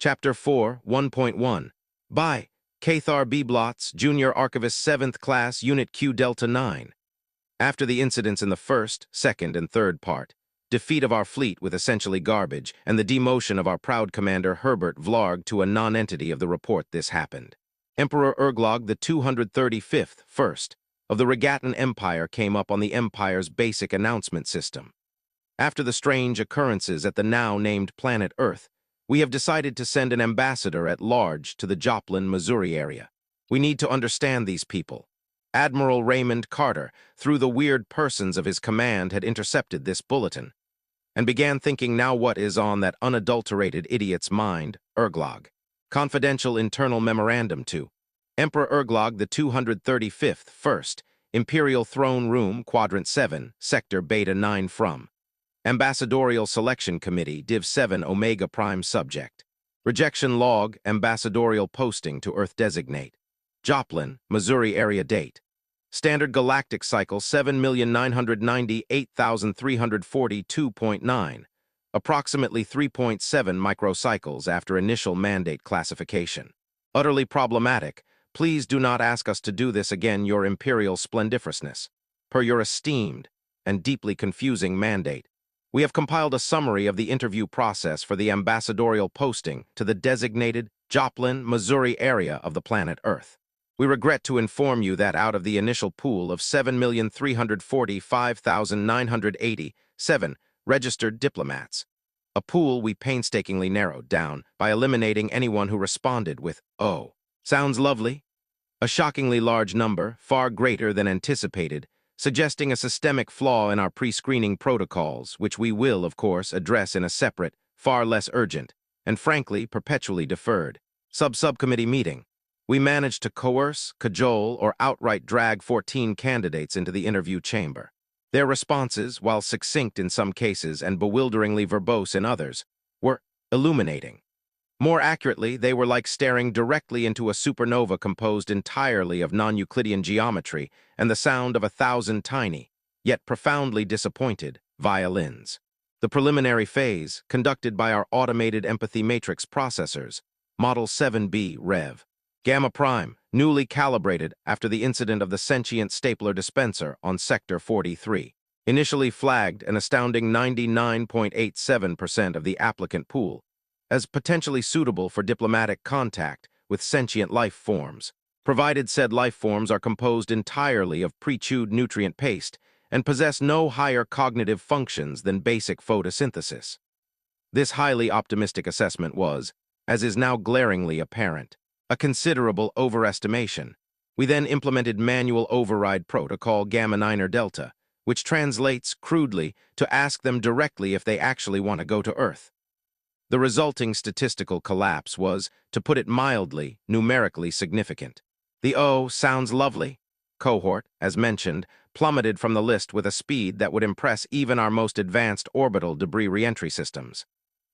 Chapter 4, 1.1. By Cathar B. Blotz, Junior Archivist 7th Class, Unit Q Delta 9. After the incidents in the first, second, and third part, defeat of our fleet with essentially garbage, and the demotion of our proud commander Herbert Vlarg to a non-entity of the report, this happened. Emperor Erglog the 235th, first, of the Regatan Empire came up on the Empire's basic announcement system. After the strange occurrences at the now-named planet Earth, we have decided to send an ambassador at large to the Joplin, Missouri area. We need to understand these people. Admiral Raymond Carter, through the weird persons of his command, had intercepted this bulletin, and began thinking now what is on that unadulterated idiot's mind, Erglog. Confidential internal memorandum to Emperor Erglog the 235th, first, Imperial Throne Room, Quadrant 7, Sector Beta 9 from Ambassadorial Selection Committee, Div 7 Omega Prime Subject. Rejection Log, Ambassadorial Posting to Earth Designate. Joplin, Missouri Area Date. Standard Galactic Cycle 7,998,342.9. Approximately 3.7 microcycles after initial mandate classification. Utterly problematic. Please do not ask us to do this again, Your Imperial Splendiferousness. Per your esteemed and deeply confusing mandate, we have compiled a summary of the interview process for the ambassadorial posting to the designated Joplin, Missouri area of the planet Earth. We regret to inform you that out of the initial pool of 7,345,987 registered diplomats, a pool we painstakingly narrowed down by eliminating anyone who responded with "Oh, sounds lovely," a shockingly large number, far greater than anticipated, suggesting a systemic flaw in our pre-screening protocols, which we will, of course, address in a separate, far less urgent, and frankly, perpetually deferred, subcommittee meeting. We managed to coerce, cajole, or outright drag 14 candidates into the interview chamber. Their responses, while succinct in some cases and bewilderingly verbose in others, were illuminating. More accurately, they were like staring directly into a supernova composed entirely of non-Euclidean geometry and the sound of 1,000 tiny, yet profoundly disappointed, violins. The preliminary phase, conducted by our automated empathy matrix processors, Model 7B Rev. Gamma Prime, newly calibrated after the incident of the sentient stapler dispenser on Sector 43, initially flagged an astounding 99.87% of the applicant pool as potentially suitable for diplomatic contact with sentient life forms, provided said life forms are composed entirely of pre-chewed nutrient paste and possess no higher cognitive functions than basic photosynthesis. This highly optimistic assessment was, as is now glaringly apparent, a considerable overestimation. We then implemented manual override protocol Gamma 9 Delta, which translates crudely to ask them directly if they actually want to go to Earth. The resulting statistical collapse was, to put it mildly, numerically significant. The "Oh, sounds lovely" cohort, as mentioned, plummeted from the list with a speed that would impress even our most advanced orbital debris reentry systems.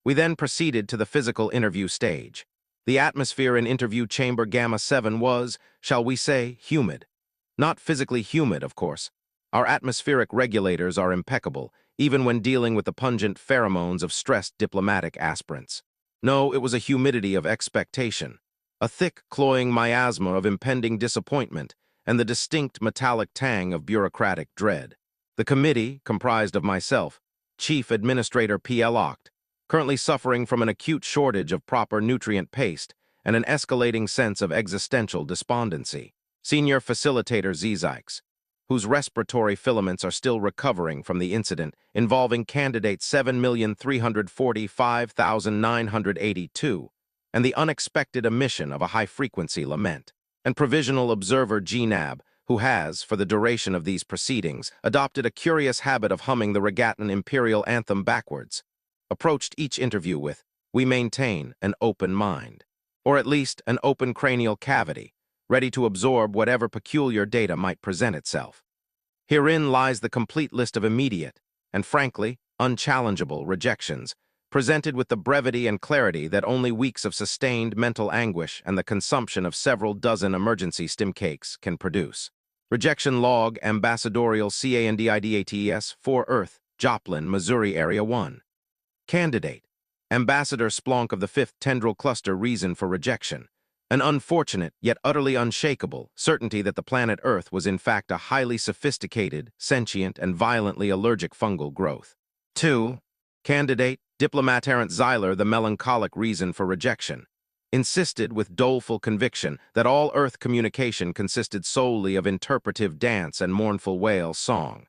We then proceeded to the physical interview stage. The atmosphere in interview chamber Gamma 7 was, shall we say, humid. Not physically humid, of course. Our atmospheric regulators are impeccable, even when dealing with the pungent pheromones of stressed diplomatic aspirants. No, it was a humidity of expectation, a thick, cloying miasma of impending disappointment, and the distinct metallic tang of bureaucratic dread. The committee, comprised of myself, Chief Administrator P.L. Oct, currently suffering from an acute shortage of proper nutrient paste and an escalating sense of existential despondency. Senior Facilitator Zykes, whose respiratory filaments are still recovering from the incident involving candidate 7,345,982, and the unexpected emission of a high-frequency lament. And Provisional Observer GNAB, who has, for the duration of these proceedings, adopted a curious habit of humming the Regatan Imperial Anthem backwards, approached each interview with, "We maintain an open mind," or at least an open cranial cavity, ready to absorb whatever peculiar data might present itself. Herein lies the complete list of immediate, and frankly, unchallengeable rejections, presented with the brevity and clarity that only weeks of sustained mental anguish and the consumption of several dozen emergency stim cakes can produce. Rejection Log, Ambassadorial CANDIDATES for Earth, Joplin, Missouri Area 1. Candidate Ambassador Splonk of the 5th Tendril Cluster reason for rejection. An unfortunate, yet utterly unshakable, certainty that the planet Earth was in fact a highly sophisticated, sentient, and violently allergic fungal growth. 2. Candidate, Diplomat Errant Xyler the melancholic reason for rejection. Insisted with doleful conviction that all Earth communication consisted solely of interpretive dance and mournful wail song.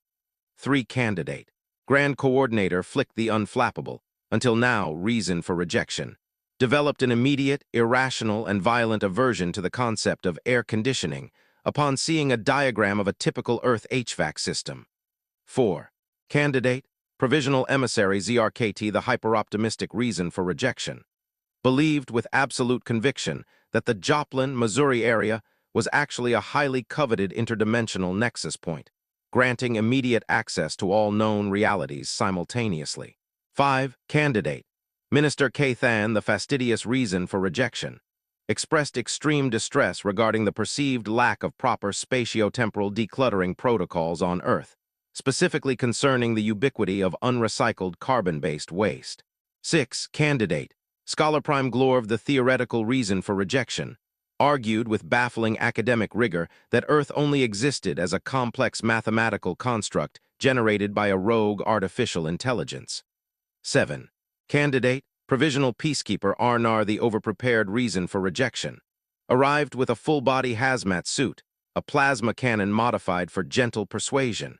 3. Candidate, Grand Coordinator Flick the Unflappable, until now reason for rejection. Developed an immediate, irrational, and violent aversion to the concept of air conditioning upon seeing a diagram of a typical Earth HVAC system. 4. Candidate, Provisional Emissary ZRKT the hyper-optimistic reason for rejection. Believed with absolute conviction that the Joplin, Missouri area was actually a highly coveted interdimensional nexus point, granting immediate access to all known realities simultaneously. 5. Candidate, Minister Kathan the fastidious reason for rejection. Expressed extreme distress regarding the perceived lack of proper spatio-temporal decluttering protocols on Earth, specifically concerning the ubiquity of unrecycled carbon-based waste. 6. Candidate, Scholar Prime Glorv the theoretical reason for rejection. Argued with baffling academic rigor that Earth only existed as a complex mathematical construct generated by a rogue artificial intelligence. 7. Candidate, Provisional Peacekeeper Arnar the overprepared reason for rejection. Arrived with a full-body hazmat suit, a plasma cannon modified for gentle persuasion,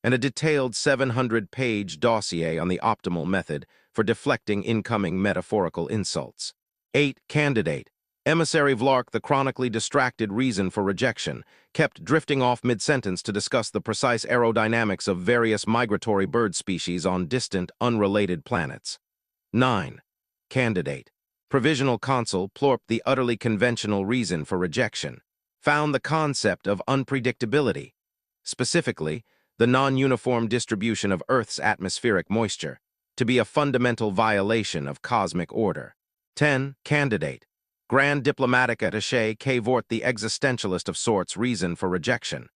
and a detailed 700-page dossier on the optimal method for deflecting incoming metaphorical insults. 8. Candidate, Emissary Vlarg the chronically distracted reason for rejection, kept drifting off mid-sentence to discuss the precise aerodynamics of various migratory bird species on distant, unrelated planets. 9. Candidate, Provisional Consul Plorp the utterly conventional reason for rejection. Found the concept of unpredictability, specifically the non-uniform distribution of Earth's atmospheric moisture, to be a fundamental violation of cosmic order. 10. Candidate, Grand Diplomatic Attaché Clabort the existentialist of sorts reason for rejection.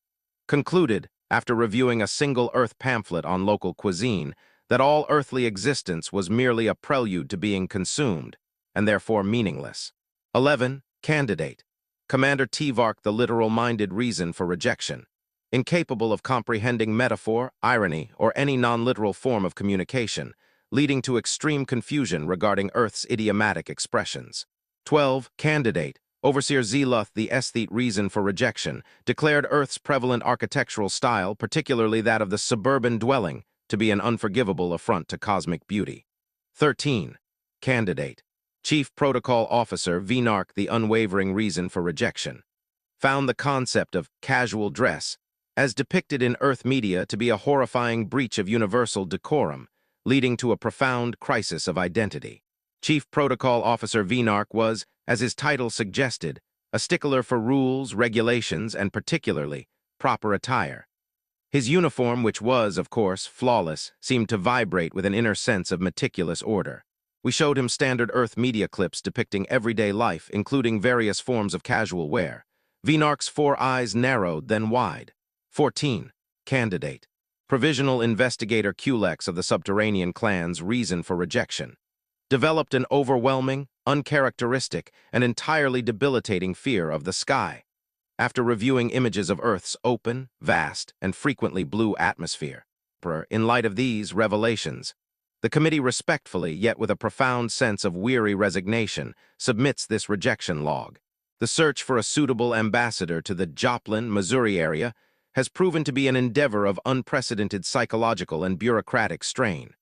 Concluded, after reviewing a single Earth pamphlet on local cuisine, that all earthly existence was merely a prelude to being consumed, and therefore meaningless. 11. Candidate, Commander Tvark the literal-minded reason for rejection. Incapable of comprehending metaphor, irony, or any non-literal form of communication, leading to extreme confusion regarding Earth's idiomatic expressions. 12. Candidate, Overseer Zeluth the aesthete reason for rejection, declared Earth's prevalent architectural style, particularly that of the suburban dwelling, to be an unforgivable affront to cosmic beauty. 13. Candidate, Chief Protocol Officer Vnark the unwavering reason for rejection. Found the concept of casual dress, as depicted in Earth media, to be a horrifying breach of universal decorum, leading to a profound crisis of identity. Chief Protocol Officer Vnark was, as his title suggested, a stickler for rules, regulations, and particularly proper attire. His uniform, which was, of course, flawless, seemed to vibrate with an inner sense of meticulous order. We showed him standard Earth media clips depicting everyday life, including various forms of casual wear. Vnark's 4 eyes narrowed, then wide. 14. Candidate, Provisional Investigator Culex of the Subterranean Clan's reason for rejection. Developed an overwhelming, uncharacteristic, and entirely debilitating fear of the sky. After reviewing images of Earth's open, vast, and frequently blue atmosphere. In light of these revelations, the committee respectfully, yet with a profound sense of weary resignation, submits this rejection log. The search for a suitable ambassador to the Joplin, Missouri area has proven to be an endeavor of unprecedented psychological and bureaucratic strain.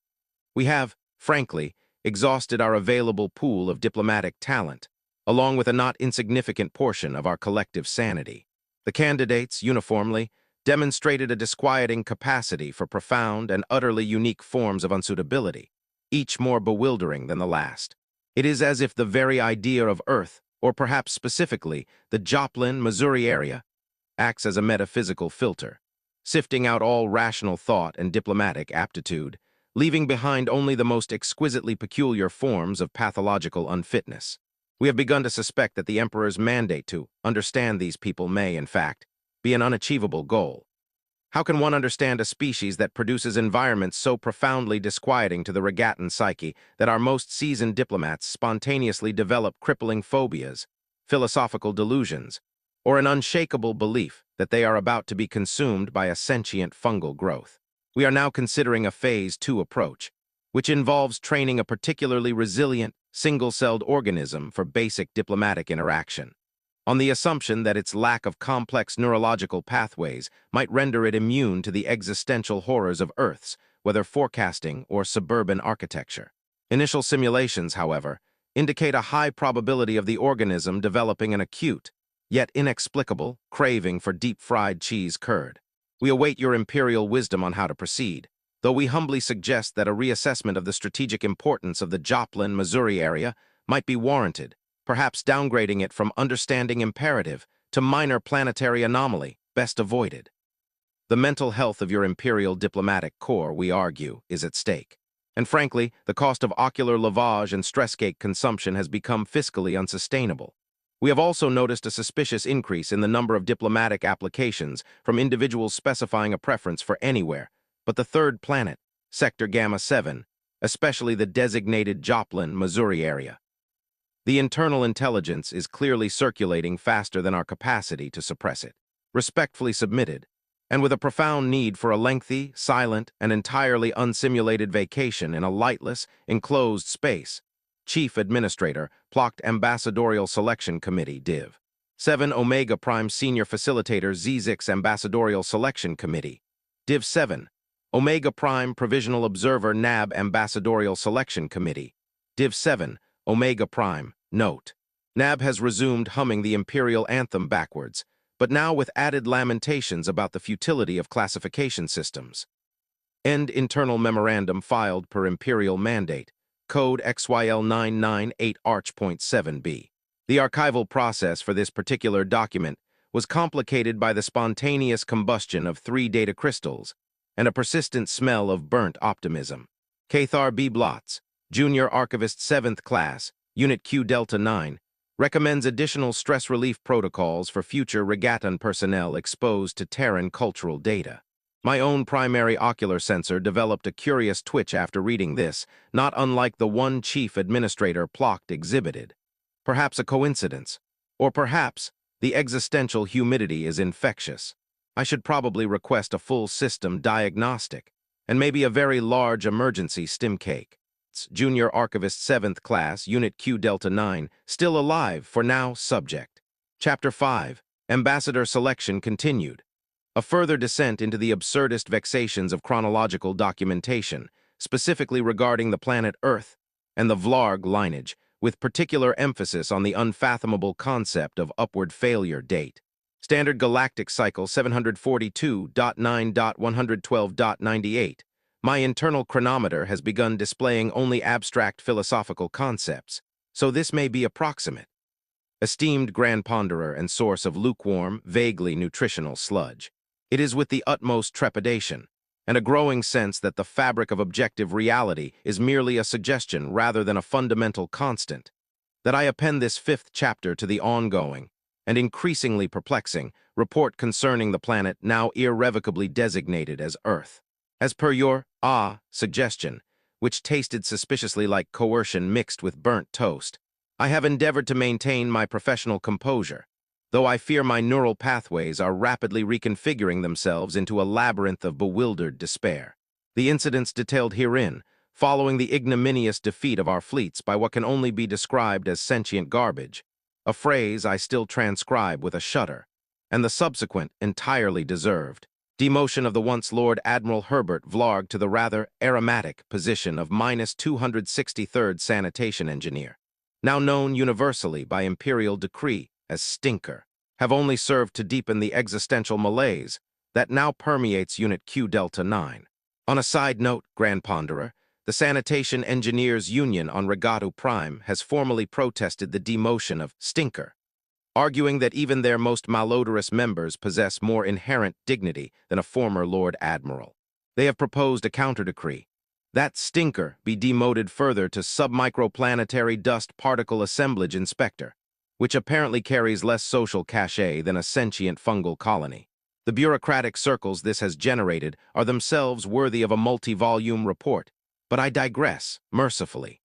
We have, frankly, exhausted our available pool of diplomatic talent, along with a not insignificant portion of our collective sanity. The candidates, uniformly, demonstrated a disquieting capacity for profound and utterly unique forms of unsuitability, each more bewildering than the last. It is as if the very idea of Earth, or perhaps specifically the Joplin, Missouri area, acts as a metaphysical filter, sifting out all rational thought and diplomatic aptitude, leaving behind only the most exquisitely peculiar forms of pathological unfitness. We have begun to suspect that the Emperor's mandate to understand these people may, in fact, be an unachievable goal. How can one understand a species that produces environments so profoundly disquieting to the regatan psyche that our most seasoned diplomats spontaneously develop crippling phobias, philosophical delusions, or an unshakable belief that they are about to be consumed by a sentient fungal growth? We are now considering a Phase 2 approach, which involves training a particularly resilient, single-celled organism for basic diplomatic interaction, on the assumption that its lack of complex neurological pathways might render it immune to the existential horrors of Earth's, whether forecasting or suburban architecture. Initial simulations, however, indicate a high probability of the organism developing an acute, yet inexplicable, craving for deep-fried cheese curd. We await your imperial wisdom on how to proceed, though we humbly suggest that a reassessment of the strategic importance of the Joplin, Missouri area might be warranted, perhaps downgrading it from understanding imperative to minor planetary anomaly, best avoided. The mental health of your imperial diplomatic corps, we argue, is at stake. And frankly, the cost of ocular lavage and stress cake consumption has become fiscally unsustainable. We have also noticed a suspicious increase in the number of diplomatic applications from individuals specifying a preference for anywhere but the third planet, Sector Gamma 7, especially the designated Joplin, Missouri area. The internal intelligence is clearly circulating faster than our capacity to suppress it. Respectfully submitted, and with a profound need for a lengthy, silent, and entirely unsimulated vacation in a lightless, enclosed space, Chief Administrator, Plocked Ambassadorial Selection Committee, Div. 7 Omega Prime Senior Facilitator Z6 Ambassadorial Selection Committee, Div 7 Omega Prime Provisional Observer NAB Ambassadorial Selection Committee, Div 7 Omega Prime. Note: NAB has resumed humming the Imperial Anthem backwards, but now with added lamentations about the futility of classification systems. End internal memorandum filed per Imperial Mandate, Code XYL 998 Arch.7b. The archival process for this particular document was complicated by the spontaneous combustion of 3 data crystals and a persistent smell of burnt optimism. Cathar B. Blotz, Junior Archivist 7th Class, Unit Q Delta 9, recommends additional stress relief protocols for future regatan personnel exposed to Terran cultural data. My own primary ocular sensor developed a curious twitch after reading this, not unlike the one Chief Administrator Plocked exhibited. Perhaps a coincidence, or perhaps the existential humidity is infectious. I should probably request a full system diagnostic, and maybe a very large emergency stim cake. Junior Archivist 7th Class, Unit Q Delta 9, still alive for now subject. Chapter 5, Ambassador Selection Continued. A further descent into the absurdist vexations of chronological documentation, specifically regarding the planet Earth and the Vlarg lineage, with particular emphasis on the unfathomable concept of upward failure date. Standard Galactic Cycle 742.9.112.98. My internal chronometer has begun displaying only abstract philosophical concepts, so this may be approximate. Esteemed Grand Ponderer and source of lukewarm, vaguely nutritional sludge, it is with the utmost trepidation and a growing sense that the fabric of objective reality is merely a suggestion rather than a fundamental constant, that I append this 5th chapter to the ongoing and increasingly perplexing report concerning the planet now irrevocably designated as Earth. As per your suggestion, which tasted suspiciously like coercion mixed with burnt toast, I have endeavored to maintain my professional composure, though I fear my neural pathways are rapidly reconfiguring themselves into a labyrinth of bewildered despair. The incidents detailed herein, following the ignominious defeat of our fleets by what can only be described as sentient garbage, a phrase I still transcribe with a shudder, and the subsequent, entirely deserved, demotion of the once Lord Admiral Herbert Vlarg to the rather aromatic position of -263rd Sanitation Engineer, now known universally by imperial decree as Stinker, have only served to deepen the existential malaise that now permeates Unit Q Delta 9. On a side note, Grand Ponderer, the Sanitation Engineers Union on Regatu Prime has formally protested the demotion of Stinker, arguing that even their most malodorous members possess more inherent dignity than a former Lord Admiral. They have proposed a counter-decree, that Stinker be demoted further to submicroplanetary dust particle assemblage inspector, which apparently carries less social cachet than a sentient fungal colony. The bureaucratic circles this has generated are themselves worthy of a multi-volume report, but I digress, mercifully.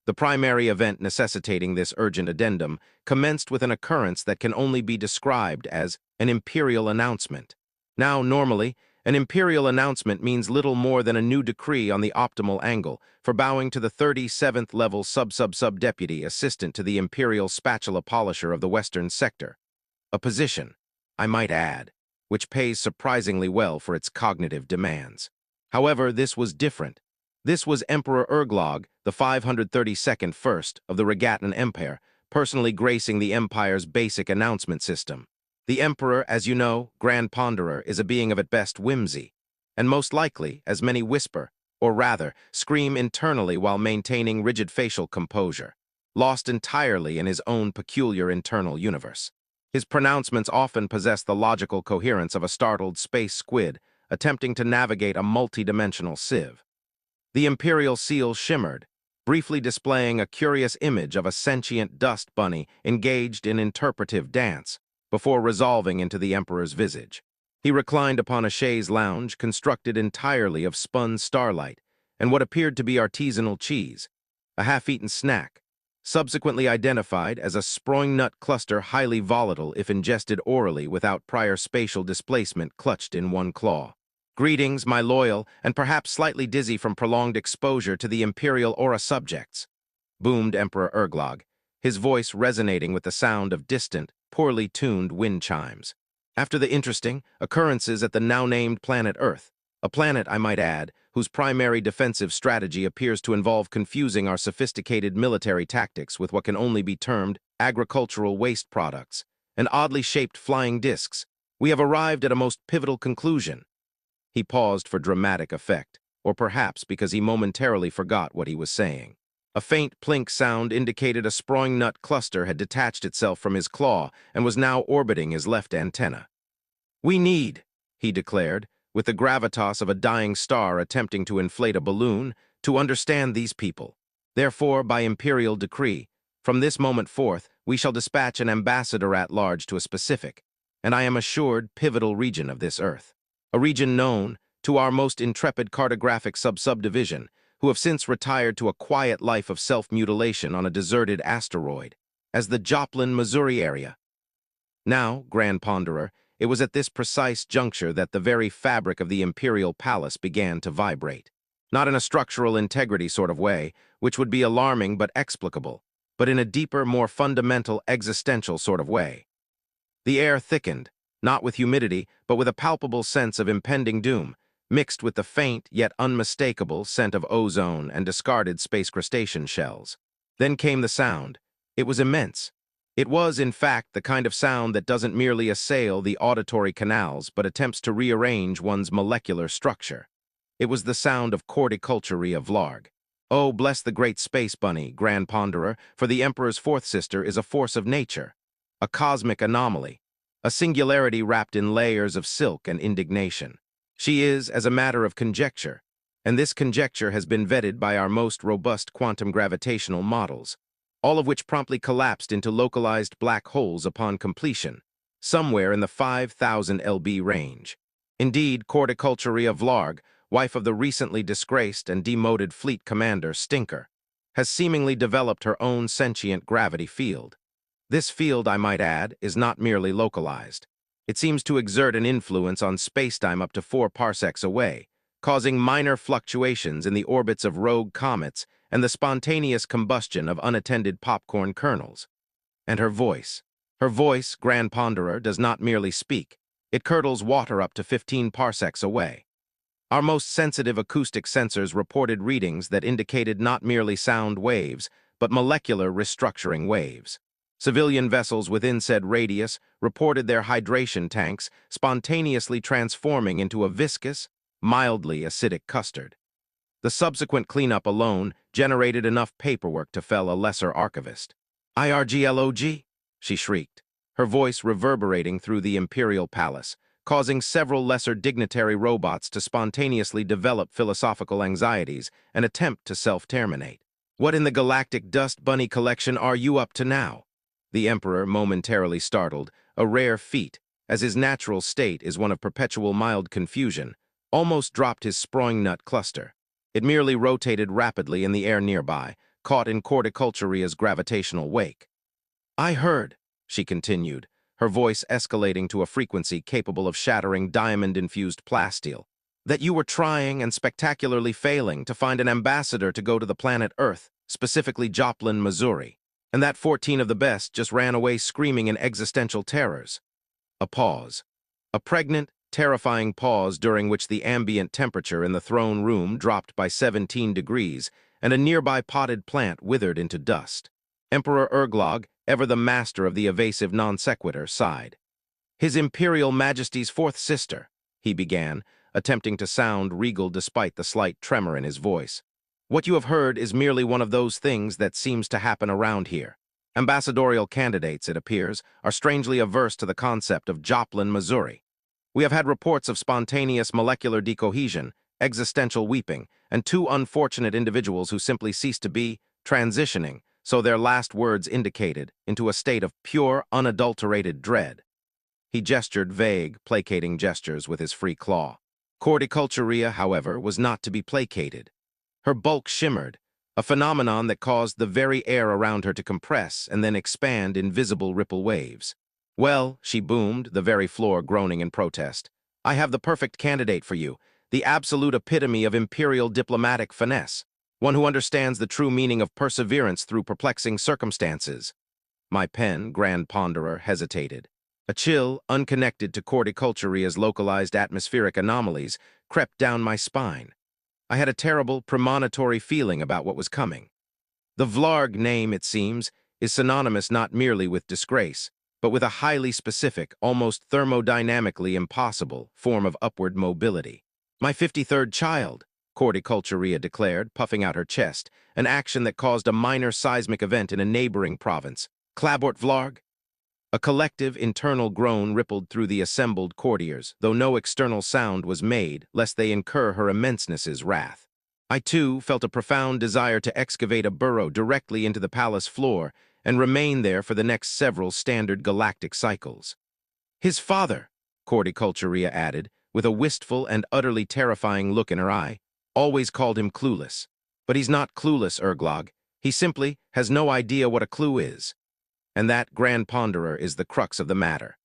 The primary event necessitating this urgent addendum commenced with an occurrence that can only be described as an imperial announcement. Now, normally, an imperial announcement means little more than a new decree on the optimal angle for bowing to the 37th level sub-deputy assistant to the imperial spatula polisher of the western sector. A position, I might add, which pays surprisingly well for its cognitive demands. However, this was different. This was Emperor Vlarg, the 532nd first of the Regattan Empire, personally gracing the Empire's basic announcement system. The Emperor, as you know, Grand Ponderer, is a being of at best whimsy, and most likely, as many whisper, or rather, scream internally while maintaining rigid facial composure, lost entirely in his own peculiar internal universe. His pronouncements often possess the logical coherence of a startled space squid attempting to navigate a multi-dimensional sieve. The imperial seal shimmered, briefly displaying a curious image of a sentient dust bunny engaged in interpretive dance, before resolving into the emperor's visage. He reclined upon a chaise lounge constructed entirely of spun starlight and what appeared to be artisanal cheese, a half-eaten snack, subsequently identified as a sproing nut cluster highly volatile if ingested orally without prior spatial displacement clutched in one claw. Greetings, my loyal, and perhaps slightly dizzy from prolonged exposure to the imperial aura subjects, boomed Emperor Vlarg, his voice resonating with the sound of distant, poorly tuned wind chimes. After the interesting occurrences at the now-named planet Earth, a planet, I might add, whose primary defensive strategy appears to involve confusing our sophisticated military tactics with what can only be termed agricultural waste products and oddly shaped flying discs, we have arrived at a most pivotal conclusion. He paused for dramatic effect, or perhaps because he momentarily forgot what he was saying. A faint plink sound indicated a sproing nut cluster had detached itself from his claw and was now orbiting his left antenna. "We need," he declared, with the gravitas of a dying star attempting to inflate a balloon, "to understand these people. Therefore, by imperial decree, from this moment forth, we shall dispatch an ambassador at large to a specific, and I am assured pivotal region of this Earth. A region known to our most intrepid cartographic subdivision, who have since retired to a quiet life of self-mutilation on a deserted asteroid, as the Joplin, Missouri area. Now, Grand Ponderer, it was at this precise juncture that the very fabric of the imperial palace began to vibrate. Not in a structural integrity sort of way, which would be alarming but explicable, but in a deeper, more fundamental existential sort of way. The air thickened, not with humidity, but with a palpable sense of impending doom, mixed with the faint yet unmistakable scent of ozone and discarded space crustacean shells. Then came the sound. It was immense. It was, in fact, the kind of sound that doesn't merely assail the auditory canals, but attempts to rearrange one's molecular structure. It was the sound of Story of Vlarg. Oh, bless the great space bunny, Grand Ponderer, for the Emperor's fourth sister is a force of nature, a cosmic anomaly, a singularity wrapped in layers of silk and indignation. She is, as a matter of conjecture, and this conjecture has been vetted by our most robust quantum gravitational models, all of which promptly collapsed into localized black holes upon completion, somewhere in the 5,000 lb range. Indeed, Story of Vlarg, wife of the recently disgraced and demoted fleet commander Stinker, has seemingly developed her own sentient gravity field. This field, I might add, is not merely localized. It seems to exert an influence on spacetime up to 4 parsecs away, causing minor fluctuations in the orbits of rogue comets and the spontaneous combustion of unattended popcorn kernels. And her voice, Grand Ponderer, does not merely speak. It curdles water up to 15 parsecs away. Our most sensitive acoustic sensors reported readings that indicated not merely sound waves, but molecular restructuring waves. Civilian vessels within said radius reported their hydration tanks spontaneously transforming into a viscous, mildly acidic custard. The subsequent cleanup alone generated enough paperwork to fell a lesser archivist. "IRGLOG," she shrieked, her voice reverberating through the imperial palace, causing several lesser dignitary robots to spontaneously develop philosophical anxieties and attempt to self-terminate. "What in the galactic dust bunny collection are you up to now?" The Emperor, momentarily startled, a rare feat, as his natural state is one of perpetual mild confusion, almost dropped his sproing nut cluster. It merely rotated rapidly in the air nearby, caught in Corticulturia's gravitational wake. "I heard," she continued, her voice escalating to a frequency capable of shattering diamond-infused plasteel, "that you were trying and spectacularly failing to find an ambassador to go to the planet Earth, specifically Joplin, Missouri, and that 14 of the best just ran away screaming in existential terrors." A pause. A pregnant, terrifying pause during which the ambient temperature in the throne room dropped by 17 degrees and a nearby potted plant withered into dust. Emperor Vlarg, ever the master of the evasive non sequitur, sighed. "His Imperial Majesty's fourth sister," he began, attempting to sound regal despite the slight tremor in his voice. "What you have heard is merely one of those things that seems to happen around here. Ambassadorial candidates, it appears, are strangely averse to the concept of Joplin, Missouri. We have had reports of spontaneous molecular decohesion, existential weeping, and two unfortunate individuals who simply ceased to be, transitioning, so their last words indicated, into a state of pure, unadulterated dread." He gestured vague, placating gestures with his free claw. Corticulturia, however, was not to be placated. Her bulk shimmered, a phenomenon that caused the very air around her to compress and then expand in visible ripple waves. "Well," she boomed, the very floor groaning in protest, "I have the perfect candidate for you, the absolute epitome of imperial diplomatic finesse, one who understands the true meaning of perseverance through perplexing circumstances." My pen, Grand Ponderer, hesitated. A chill, unconnected to Corticulturia's localized atmospheric anomalies, crept down my spine. I had a terrible, premonitory feeling about what was coming. The Vlarg name, it seems, is synonymous not merely with disgrace, but with a highly specific, almost thermodynamically impossible, form of upward mobility. "My 53rd child," Corticulturia declared, puffing out her chest, an action that caused a minor seismic event in a neighboring province. "Clabort Vlarg." A collective internal groan rippled through the assembled courtiers, though no external sound was made, lest they incur her immenseness's wrath. I, too, felt a profound desire to excavate a burrow directly into the palace floor and remain there for the next several standard galactic cycles. "His father," Corticulturia added, with a wistful and utterly terrifying look in her eye, "always called him clueless. But he's not clueless, Vlarg. He simply has no idea what a clue is. And that, Grand Ponderer, is the crux of the matter.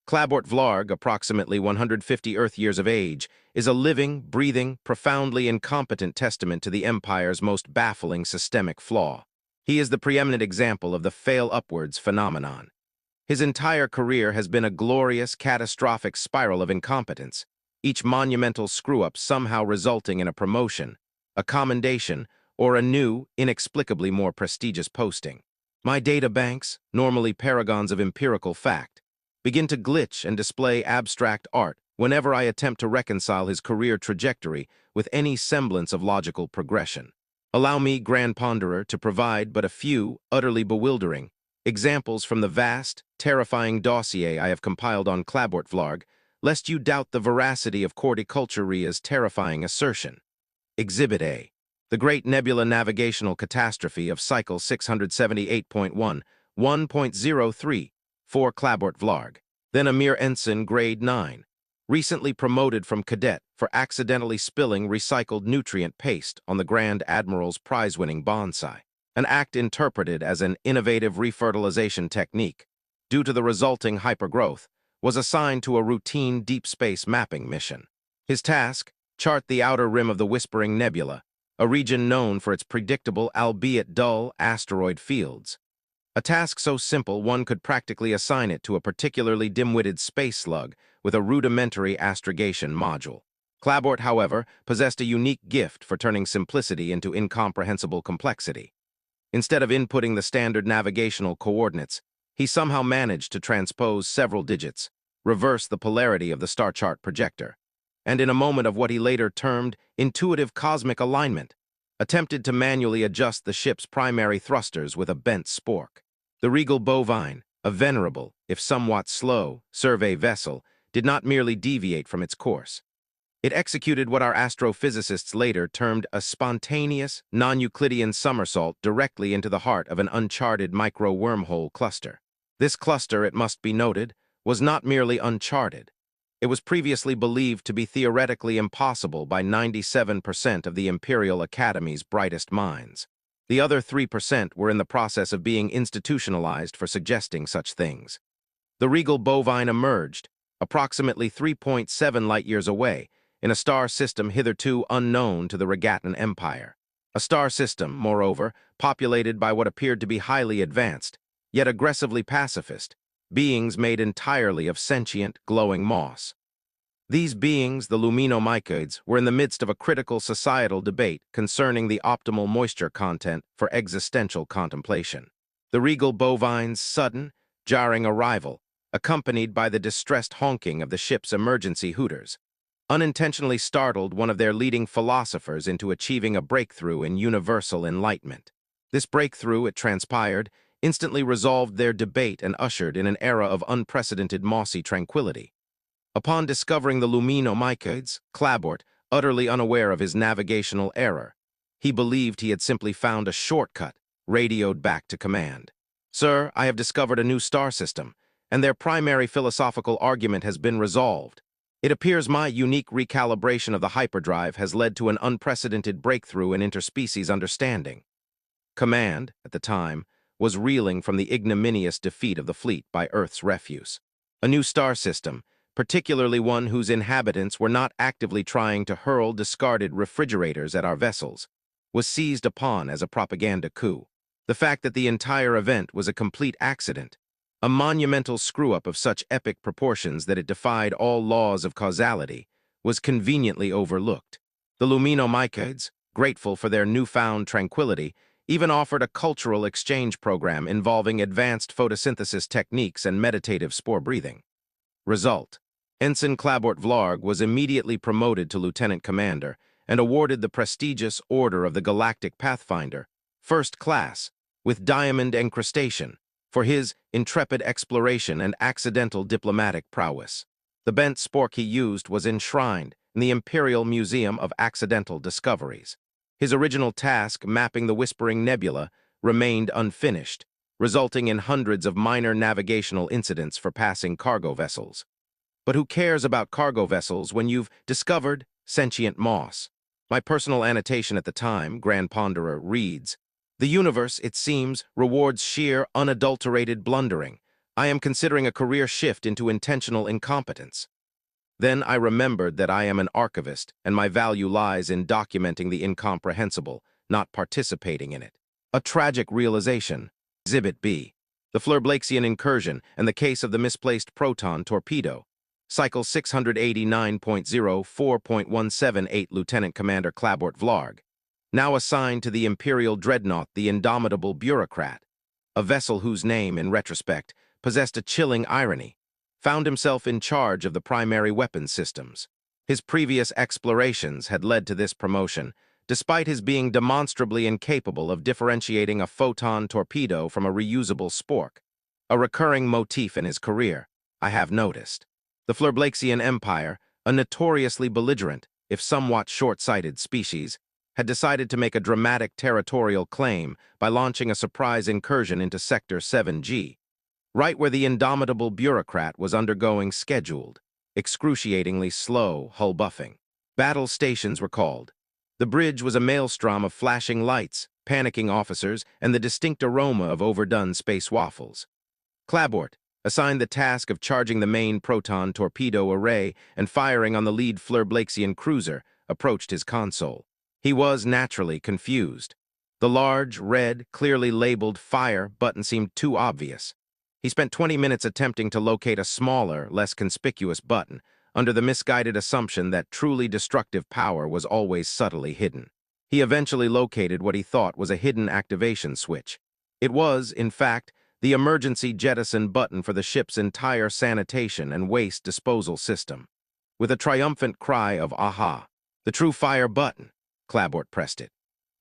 Clabort Vlarg, approximately 150 Earth years of age, is a living, breathing, profoundly incompetent testament to the Empire's most baffling systemic flaw. He is the preeminent example of the fail upwards phenomenon. His entire career has been a glorious, catastrophic spiral of incompetence, each monumental screw-up somehow resulting in a promotion, a commendation, or a new, inexplicably more prestigious posting. My data banks, normally paragons of empirical fact, begin to glitch and display abstract art whenever I attempt to reconcile his career trajectory with any semblance of logical progression. Allow me, Grand Ponderer, to provide but a few, utterly bewildering, examples from the vast, terrifying dossier I have compiled on Clabort Vlarg, lest you doubt the veracity of Corticulturia's terrifying assertion. Exhibit A. The Great Nebula Navigational Catastrophe of Cycle 678.1, 1.03, for Clabort Vlarg, then a mere ensign grade 9, recently promoted from cadet for accidentally spilling recycled nutrient paste on the Grand Admiral's prize-winning bonsai, an act interpreted as an innovative refertilization technique, due to the resulting hypergrowth, was assigned to a routine deep space mapping mission. His task, chart the outer rim of the Whispering Nebula, a region known for its predictable, albeit dull, asteroid fields. A task so simple one could practically assign it to a particularly dim-witted space slug with a rudimentary astrogation module. Clabort, however, possessed a unique gift for turning simplicity into incomprehensible complexity. Instead of inputting the standard navigational coordinates, he somehow managed to transpose several digits, reverse the polarity of the star chart projector, and in a moment of what he later termed intuitive cosmic alignment, attempted to manually adjust the ship's primary thrusters with a bent spork. The Regal Bovine, a venerable, if somewhat slow, survey vessel, did not merely deviate from its course. It executed what our astrophysicists later termed a spontaneous, non-Euclidean somersault directly into the heart of an uncharted micro-wormhole cluster. This cluster, it must be noted, was not merely uncharted. It was previously believed to be theoretically impossible by 97% of the Imperial Academy's brightest minds. The other 3% were in the process of being institutionalized for suggesting such things. The regal bovine emerged, approximately 3.7 light-years away, in a star system hitherto unknown to the Regatan Empire. A star system, moreover, populated by what appeared to be highly advanced, yet aggressively pacifist, beings made entirely of sentient, glowing moss. These beings, the luminomycoids, were in the midst of a critical societal debate concerning the optimal moisture content for existential contemplation. The regal bovine's sudden, jarring arrival, accompanied by the distressed honking of the ship's emergency hooters, unintentionally startled one of their leading philosophers into achieving a breakthrough in universal enlightenment. This breakthrough, it transpired, instantly resolved their debate and ushered in an era of unprecedented mossy tranquility. Upon discovering the luminomycoids, Clabort, utterly unaware of his navigational error, he believed he had simply found a shortcut, radioed back to command. "Sir, I have discovered a new star system, and their primary philosophical argument has been resolved. It appears my unique recalibration of the hyperdrive has led to an unprecedented breakthrough in interspecies understanding." Command, at the time, was reeling from the ignominious defeat of the fleet by Earth's refuse. A new star system, particularly one whose inhabitants were not actively trying to hurl discarded refrigerators at our vessels, was seized upon as a propaganda coup. The fact that the entire event was a complete accident, a monumental screw-up of such epic proportions that it defied all laws of causality, was conveniently overlooked. The luminomycoids, grateful for their newfound tranquility, even offered a cultural exchange program involving advanced photosynthesis techniques and meditative spore breathing. Result: Ensign Clabort Vlarg was immediately promoted to lieutenant commander and awarded the prestigious Order of the Galactic Pathfinder, first class, with diamond encrustation, for his intrepid exploration and accidental diplomatic prowess. The bent spork he used was enshrined in the Imperial Museum of Accidental Discoveries. His original task, mapping the Whispering Nebula, remained unfinished, resulting in hundreds of minor navigational incidents for passing cargo vessels. But who cares about cargo vessels when you've discovered sentient moss? My personal annotation at the time, Grand Ponderer, reads, "The universe, it seems, rewards sheer, unadulterated blundering. I am considering a career shift into intentional incompetence." Then I remembered that I am an archivist, and my value lies in documenting the incomprehensible, not participating in it. A tragic realization. Exhibit B. The Vlarg incursion and the case of the misplaced proton torpedo. Cycle 689.04.178 Lieutenant Commander Clabort Vlarg, now assigned to the Imperial Dreadnought, the Indomitable Bureaucrat, a vessel whose name, in retrospect, possessed a chilling irony, found himself in charge of the primary weapons systems. His previous explorations had led to this promotion, despite his being demonstrably incapable of differentiating a photon torpedo from a reusable spork, a recurring motif in his career, I have noticed. The Vlarg Empire, a notoriously belligerent, if somewhat short-sighted species, had decided to make a dramatic territorial claim by launching a surprise incursion into Sector 7G, right where the Indomitable Bureaucrat was undergoing scheduled, excruciatingly slow hull buffing. Battle stations were called. The bridge was a maelstrom of flashing lights, panicking officers, and the distinct aroma of overdone space waffles. Clabort, assigned the task of charging the main proton torpedo array and firing on the lead Vlarg cruiser, approached his console. He was naturally confused. The large, red, clearly labeled fire button seemed too obvious. He spent 20 minutes attempting to locate a smaller, less conspicuous button, under the misguided assumption that truly destructive power was always subtly hidden. He eventually located what he thought was a hidden activation switch. It was, in fact, the emergency jettison button for the ship's entire sanitation and waste disposal system. With a triumphant cry of "Aha!" "The true fire button," Clabort pressed it.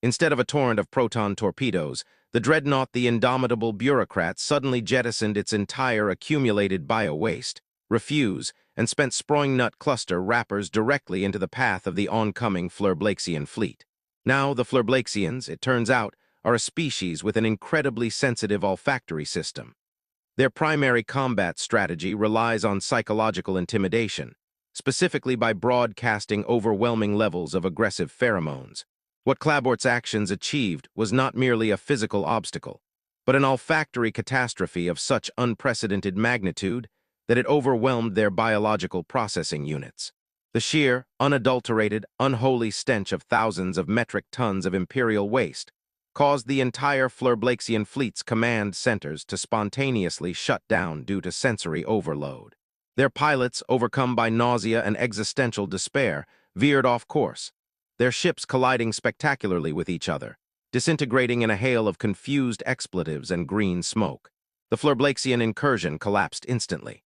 Instead of a torrent of proton torpedoes, the dreadnought, the Indomitable Bureaucrat, suddenly jettisoned its entire accumulated bio-waste, refuse, and spent Sproingnut cluster wrappers directly into the path of the oncoming Vlarg fleet. Now, the Vlarg, it turns out, are a species with an incredibly sensitive olfactory system. Their primary combat strategy relies on psychological intimidation, specifically by broadcasting overwhelming levels of aggressive pheromones. What Clabort's actions achieved was not merely a physical obstacle, but an olfactory catastrophe of such unprecedented magnitude that it overwhelmed their biological processing units. The sheer, unadulterated, unholy stench of thousands of metric tons of imperial waste caused the entire Vlarg fleet's command centers to spontaneously shut down due to sensory overload. Their pilots, overcome by nausea and existential despair, veered off course, their ships colliding spectacularly with each other, disintegrating in a hail of confused expletives and green smoke. The Vlarg incursion collapsed instantly.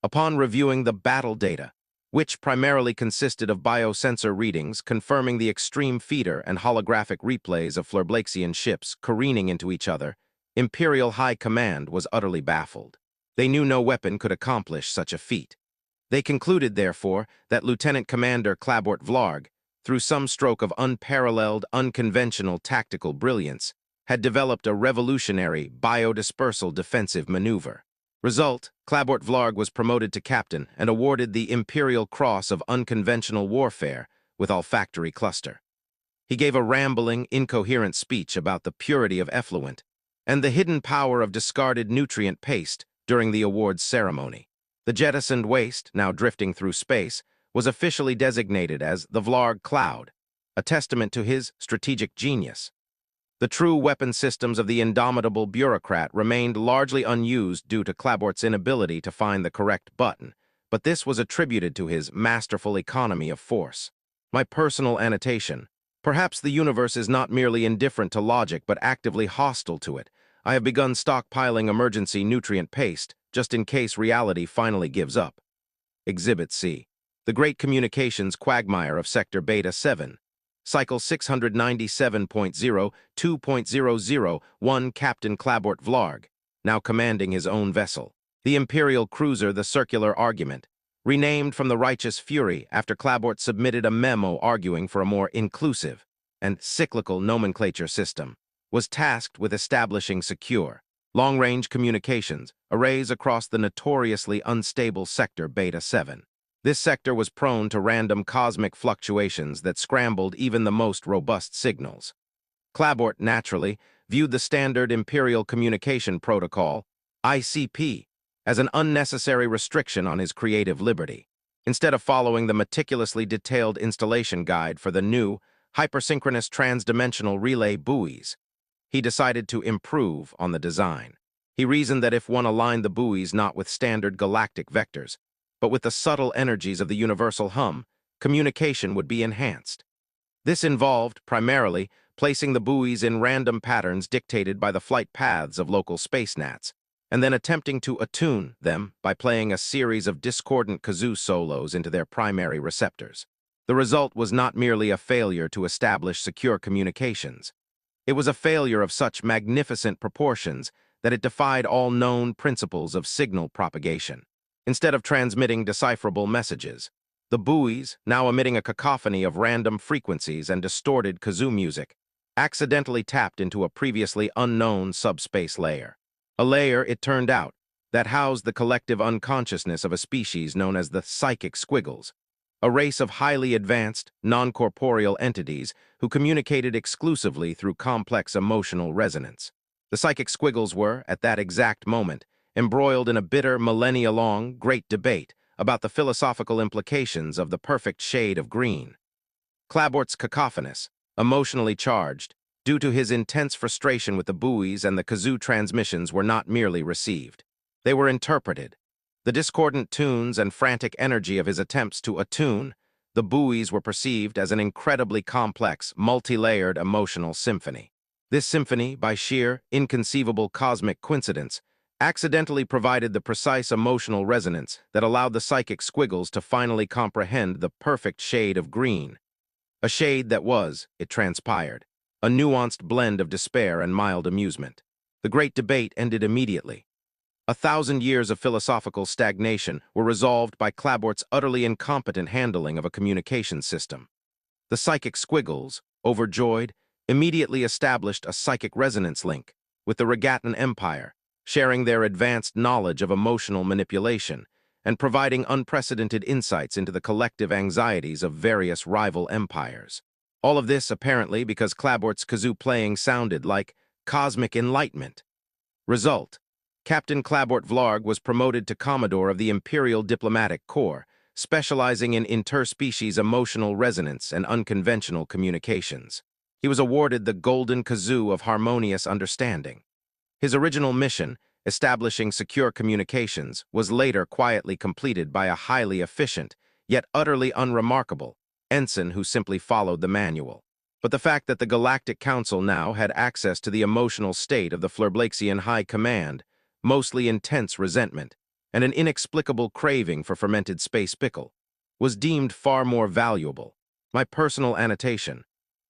Upon reviewing the battle data, which primarily consisted of biosensor readings confirming the extreme feeder and holographic replays of Vlarg ships careening into each other, Imperial High Command was utterly baffled. They knew no weapon could accomplish such a feat. They concluded, therefore, that Lieutenant Commander Clabort Vlarg, through some stroke of unparalleled, unconventional tactical brilliance, had developed a revolutionary biodispersal defensive maneuver. Result, Clabort Vlarg was promoted to captain and awarded the Imperial Cross of Unconventional Warfare with olfactory cluster. He gave a rambling, incoherent speech about the purity of effluent and the hidden power of discarded nutrient paste during the awards ceremony. The jettisoned waste, now drifting through space, was officially designated as the Vlarg Cloud, a testament to his strategic genius. The true weapon systems of the indomitable bureaucrat remained largely unused due to Clabort's inability to find the correct button, but this was attributed to his masterful economy of force. My personal annotation: perhaps the universe is not merely indifferent to logic but actively hostile to it. I have begun stockpiling emergency nutrient paste, just in case reality finally gives up. Exhibit C. The Great Communications Quagmire of Sector Beta 7. Cycle 697.02.001 Captain Clabort Vlarg, now commanding his own vessel. The Imperial cruiser The Circular Argument, renamed from the Righteous Fury after Clabort submitted a memo arguing for a more inclusive and cyclical nomenclature system, was tasked with establishing secure, long-range communications arrays across the notoriously unstable Sector Beta 7. This sector was prone to random cosmic fluctuations that scrambled even the most robust signals. Clabort, naturally, viewed the Standard Imperial Communication Protocol, ICP, as an unnecessary restriction on his creative liberty. Instead of following the meticulously detailed installation guide for the new, hypersynchronous transdimensional relay buoys, he decided to improve on the design. He reasoned that if one aligned the buoys not with standard galactic vectors, but with the subtle energies of the universal hum, communication would be enhanced. This involved, primarily, placing the buoys in random patterns dictated by the flight paths of local space gnats, and then attempting to attune them by playing a series of discordant kazoo solos into their primary receptors. The result was not merely a failure to establish secure communications. It was a failure of such magnificent proportions that it defied all known principles of signal propagation. Instead of transmitting decipherable messages, the buoys, now emitting a cacophony of random frequencies and distorted kazoo music, accidentally tapped into a previously unknown subspace layer. A layer, it turned out, that housed the collective unconsciousness of a species known as the psychic squiggles, a race of highly advanced, non-corporeal entities who communicated exclusively through complex emotional resonance. The psychic squiggles were, at that exact moment, embroiled in a bitter, millennia-long, great debate about the philosophical implications of the perfect shade of green. Clabort's cacophonous, emotionally charged, due to his intense frustration with the buoys and the kazoo transmissions were not merely received. They were interpreted. The discordant tunes and frantic energy of his attempts to attune the buoys were perceived as an incredibly complex, multi-layered emotional symphony. This symphony, by sheer, inconceivable cosmic coincidence, accidentally provided the precise emotional resonance that allowed the psychic squiggles to finally comprehend the perfect shade of green. A shade that was, it transpired, a nuanced blend of despair and mild amusement. The great debate ended immediately. 1,000 years of philosophical stagnation were resolved by Clabort's utterly incompetent handling of a communication system. The psychic squiggles, overjoyed, immediately established a psychic resonance link with the Regatan Empire, sharing their advanced knowledge of emotional manipulation and providing unprecedented insights into the collective anxieties of various rival empires. All of this, apparently, because Clabort's kazoo playing sounded like cosmic enlightenment. Result: Captain Clabort Vlarg was promoted to Commodore of the Imperial Diplomatic Corps, specializing in interspecies emotional resonance and unconventional communications. He was awarded the Golden Kazoo of Harmonious Understanding. His original mission, establishing secure communications, was later quietly completed by a highly efficient, yet utterly unremarkable, ensign who simply followed the manual. But the fact that the Galactic Council now had access to the emotional state of the Flerblaxian High Command, mostly intense resentment, and an inexplicable craving for fermented space pickle, was deemed far more valuable. My personal annotation: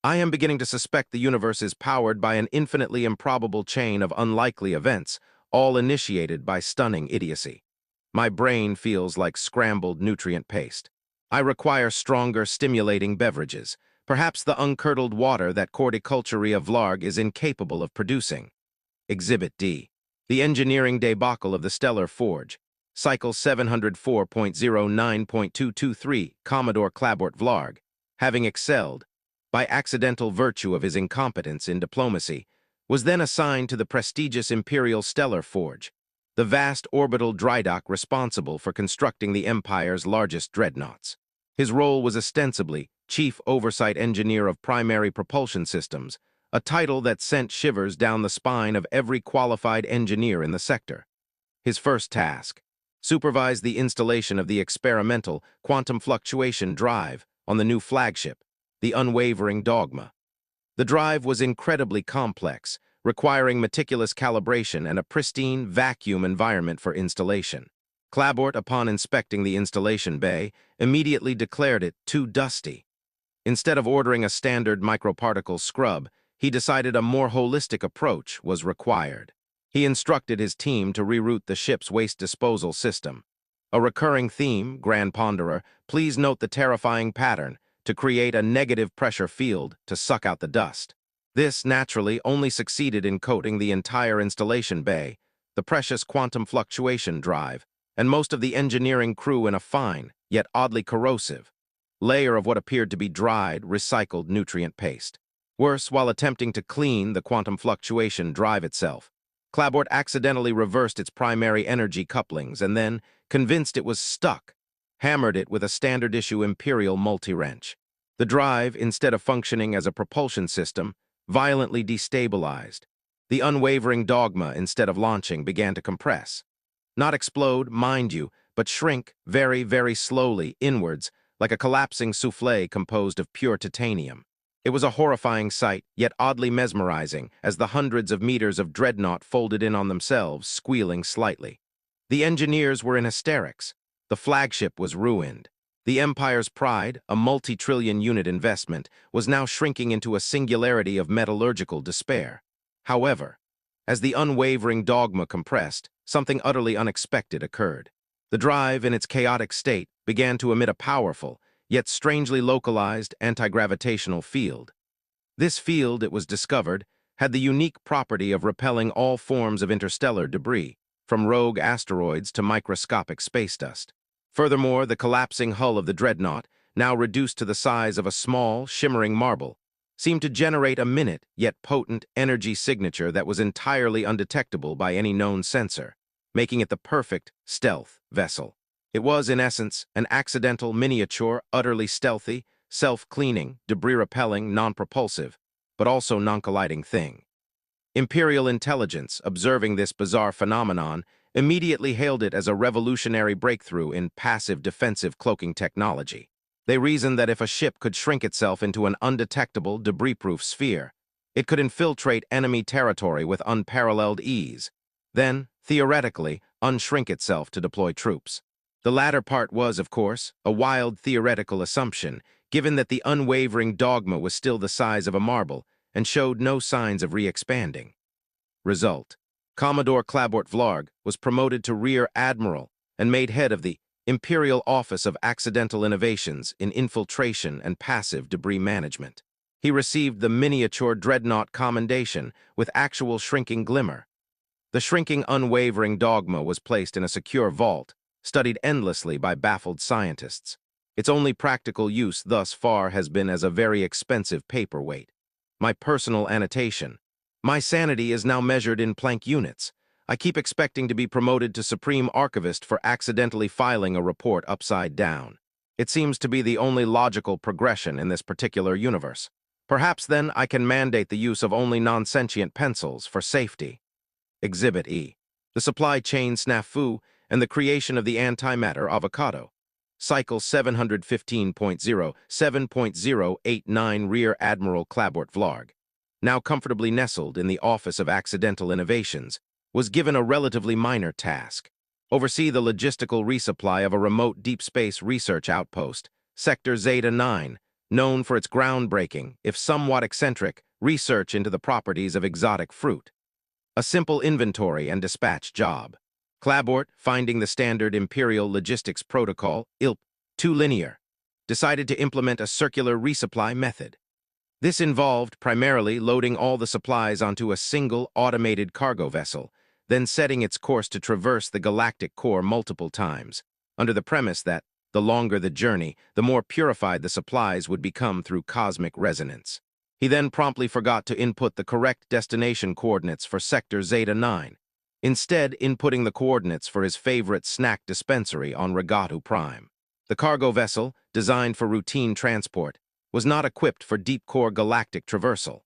I am beginning to suspect the universe is powered by an infinitely improbable chain of unlikely events, all initiated by stunning idiocy. My brain feels like scrambled nutrient paste. I require stronger, stimulating beverages, perhaps the uncurdled water that Story of Vlarg is incapable of producing. Exhibit D. The Engineering Debacle of the Stellar Forge. Cycle 704.09.223, Commodore Clabort Vlarg, having excelled, by accidental virtue of his incompetence in diplomacy, was then assigned to the prestigious Imperial Stellar Forge, the vast orbital drydock responsible for constructing the Empire's largest dreadnoughts. His role was ostensibly Chief Oversight Engineer of Primary Propulsion Systems, a title that sent shivers down the spine of every qualified engineer in the sector. His first task: supervise the installation of the experimental quantum fluctuation drive on the new flagship, the Unwavering Dogma. The drive was incredibly complex, requiring meticulous calibration and a pristine vacuum environment for installation. Clabort, upon inspecting the installation bay, immediately declared it too dusty. Instead of ordering a standard microparticle scrub, he decided a more holistic approach was required. He instructed his team to reroute the ship's waste disposal system. A recurring theme, Grand Ponderer, please note the terrifying pattern, to create a negative pressure field to suck out the dust. This, naturally, only succeeded in coating the entire installation bay, the precious quantum fluctuation drive, and most of the engineering crew in a fine, yet oddly corrosive, layer of what appeared to be dried, recycled nutrient paste. Worse, while attempting to clean the quantum fluctuation drive itself, Clabort accidentally reversed its primary energy couplings and then, convinced it was stuck, hammered it with a standard-issue Imperial multi-wrench. The drive, instead of functioning as a propulsion system, violently destabilized. The Unwavering Dogma, instead of launching, began to compress. Not explode, mind you, but shrink very, very slowly inwards, like a collapsing souffle composed of pure titanium. It was a horrifying sight, yet oddly mesmerizing, as the hundreds of meters of dreadnought folded in on themselves, squealing slightly. The engineers were in hysterics. The flagship was ruined. The Empire's pride, a multi-trillion unit investment, was now shrinking into a singularity of metallurgical despair. However, as the Unwavering Dogma compressed, something utterly unexpected occurred. The drive, in its chaotic state, began to emit a powerful, yet strangely localized anti-gravitational field. This field, it was discovered, had the unique property of repelling all forms of interstellar debris, from rogue asteroids to microscopic space dust. Furthermore, the collapsing hull of the dreadnought, now reduced to the size of a small, shimmering marble, seemed to generate a minute, yet potent, energy signature that was entirely undetectable by any known sensor, making it the perfect stealth vessel. It was, in essence, an accidental, miniature, utterly stealthy, self-cleaning, debris-repelling, non-propulsive, but also non-colliding thing. Imperial intelligence, observing this bizarre phenomenon, immediately hailed it as a revolutionary breakthrough in passive defensive cloaking technology. They reasoned that if a ship could shrink itself into an undetectable, debris-proof sphere, it could infiltrate enemy territory with unparalleled ease, then, theoretically, unshrink itself to deploy troops. The latter part was, of course, a wild theoretical assumption, given that the Unwavering Dogma was still the size of a marble and showed no signs of re-expanding. Result: Commodore Clabort Vlarg was promoted to Rear Admiral and made head of the Imperial Office of Accidental Innovations in Infiltration and Passive Debris Management. He received the miniature dreadnought commendation with actual shrinking glimmer. The shrinking, unwavering dogma was placed in a secure vault, studied endlessly by baffled scientists. Its only practical use thus far has been as a very expensive paperweight. My personal annotation. My sanity is now measured in Planck units. I keep expecting to be promoted to Supreme Archivist for accidentally filing a report upside down. It seems to be the only logical progression in this particular universe. Perhaps then I can mandate the use of only non-sentient pencils for safety. Exhibit E. The supply chain snafu and the creation of the antimatter avocado. Cycle 715.0, 7.089 Rear Admiral Clabort Vlarg, now comfortably nestled in the Office of Accidental Innovations, was given a relatively minor task. Oversee the logistical resupply of a remote deep space research outpost, Sector Zeta 9, known for its groundbreaking, if somewhat eccentric, research into the properties of exotic fruit. A simple inventory and dispatch job. Clabort, finding the standard Imperial Logistics Protocol, ILP, too linear, decided to implement a circular resupply method. This involved primarily loading all the supplies onto a single automated cargo vessel, then setting its course to traverse the galactic core multiple times, under the premise that, the longer the journey, the more purified the supplies would become through cosmic resonance. He then promptly forgot to input the correct destination coordinates for Sector Zeta 9, instead inputting the coordinates for his favorite snack dispensary on Regatu Prime. The cargo vessel, designed for routine transport, was not equipped for deep-core galactic traversal.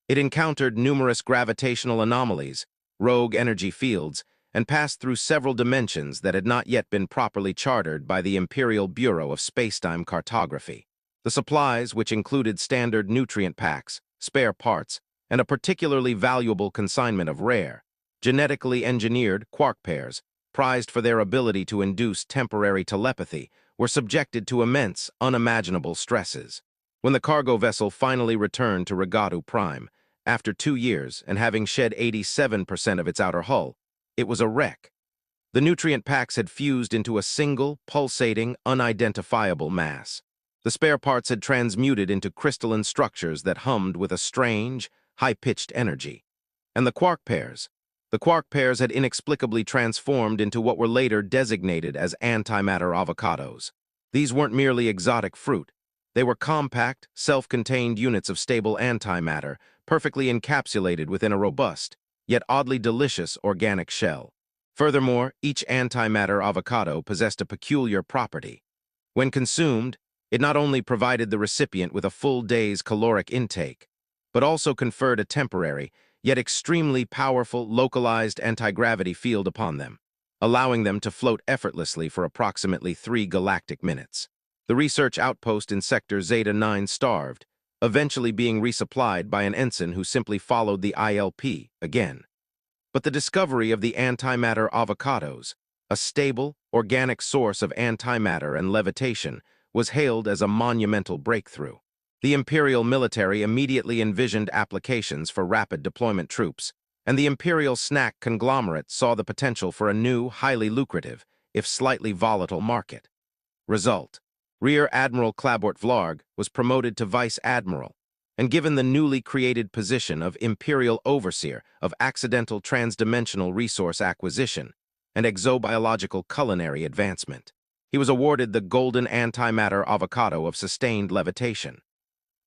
It encountered numerous gravitational anomalies, rogue energy fields, and passed through several dimensions that had not yet been properly charted by the Imperial Bureau of Spacetime Cartography. The supplies, which included standard nutrient packs, spare parts, and a particularly valuable consignment of rare, genetically engineered quark pairs, prized for their ability to induce temporary telepathy, were subjected to immense, unimaginable stresses. When the cargo vessel finally returned to Regatu Prime, after 2 years and having shed 87% of its outer hull, it was a wreck. The nutrient packs had fused into a single, pulsating, unidentifiable mass. The spare parts had transmuted into crystalline structures that hummed with a strange, high-pitched energy. And the quark pairs had inexplicably transformed into what were later designated as antimatter avocados. These weren't merely exotic fruit. They were compact, self-contained units of stable antimatter, perfectly encapsulated within a robust, yet oddly delicious organic shell. Furthermore, each antimatter avocado possessed a peculiar property. When consumed, it not only provided the recipient with a full day's caloric intake, but also conferred a temporary, yet extremely powerful, localized anti-gravity field upon them, allowing them to float effortlessly for approximately 3 galactic minutes. The research outpost in Sector Zeta 9 starved, eventually being resupplied by an ensign who simply followed the ILP again. But the discovery of the antimatter avocados, a stable, organic source of antimatter and levitation, was hailed as a monumental breakthrough. The Imperial military immediately envisioned applications for rapid deployment troops, and the Imperial snack conglomerate saw the potential for a new, highly lucrative, if slightly volatile market. Result: Rear Admiral Clabort Vlarg was promoted to Vice Admiral and given the newly created position of Imperial Overseer of Accidental Transdimensional Resource Acquisition and Exobiological Culinary Advancement. He was awarded the Golden Antimatter Avocado of Sustained Levitation.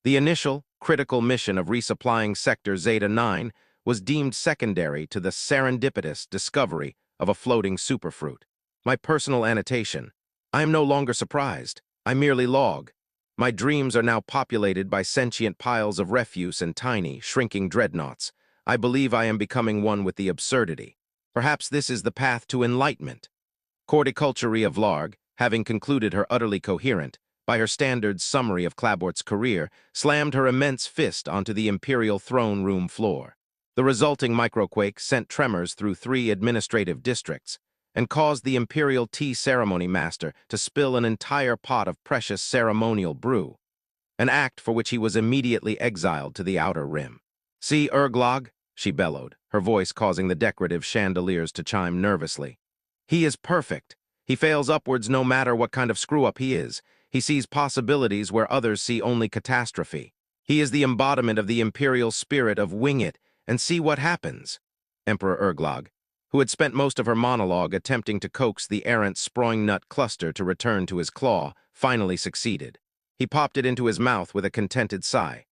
The initial, critical mission of resupplying Sector Zeta 9 was deemed secondary to the serendipitous discovery of a floating superfruit. My personal annotation: I am no longer surprised. I merely log. My dreams are now populated by sentient piles of refuse and tiny, shrinking dreadnoughts. I believe I am becoming one with the absurdity. Perhaps this is the path to enlightenment. Horticulturia Vlarg, having concluded her utterly coherent, by her standards summary of Clabort's career, slammed her immense fist onto the Imperial throne room floor. The resulting microquake sent tremors through 3 administrative districts and caused the Imperial tea ceremony master to spill an entire pot of precious ceremonial brew, an act for which he was immediately exiled to the Outer Rim. "See, Erglog," she bellowed, her voice causing the decorative chandeliers to chime nervously. "He is perfect. He fails upwards no matter what kind of screw-up he is. He sees possibilities where others see only catastrophe. He is the embodiment of the Imperial spirit of wing it and see what happens." Emperor Vlarg, who had spent most of her monologue attempting to coax the errant Sproing-nut cluster to return to his claw, finally succeeded. He popped it into his mouth with a contented sigh.